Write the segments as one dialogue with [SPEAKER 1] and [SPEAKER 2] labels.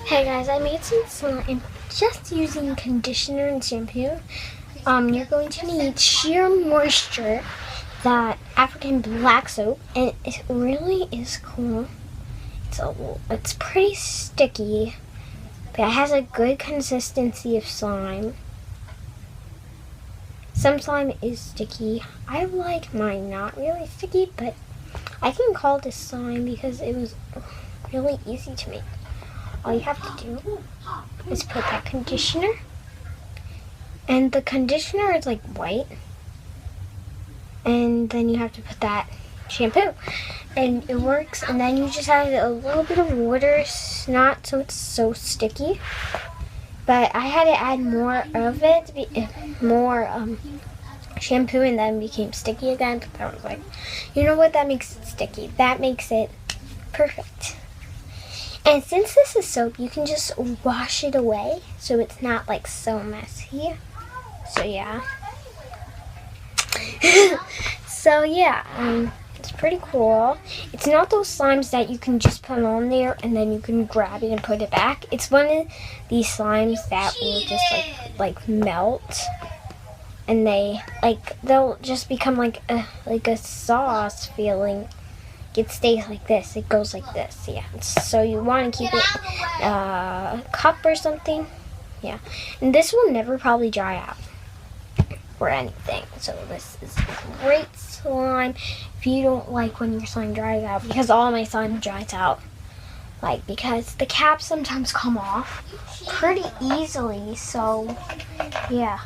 [SPEAKER 1] Hey guys, I made some slime just using conditioner and shampoo. You're going to need Sheer Moisture, that African black soap, and it really is cool. It's pretty sticky, but it has a good consistency of slime. Some slime is sticky. I like mine not really sticky, but I can call this slime because it was really easy to make. All you have to do is put that conditioner, and the conditioner is like white, and then you have to put that shampoo, and it works. And then you just add a little bit of water, not so it's so sticky, but I had to add more of it, more shampoo, and then it became sticky again. But I was like, you know what, that makes it sticky, that makes it perfect. And since this is soap, you can just wash it away, so it's not like so messy. So yeah. It's pretty cool. It's not those slimes that you can just put on there and then you can grab it and put it back. It's one of these slimes that will just like melt, and they'll just become like a sauce feeling. It stays like this. It goes like this. Yeah. So you want to keep it a cup or something. Yeah. And this will never probably dry out or anything. So this is great slime if you don't like when your slime dries out, because all my slime dries out. Because the caps sometimes come off pretty easily. So yeah.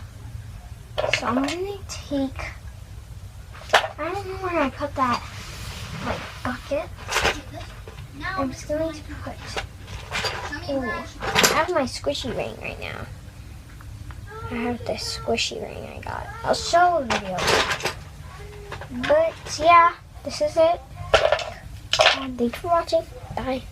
[SPEAKER 1] So I'm gonna take, I don't know where I put that bucket. I'm just going to put, I have my squishy ring right now. I have this squishy ring I got. I'll show a video. But yeah, this is it. Thanks for watching. Bye.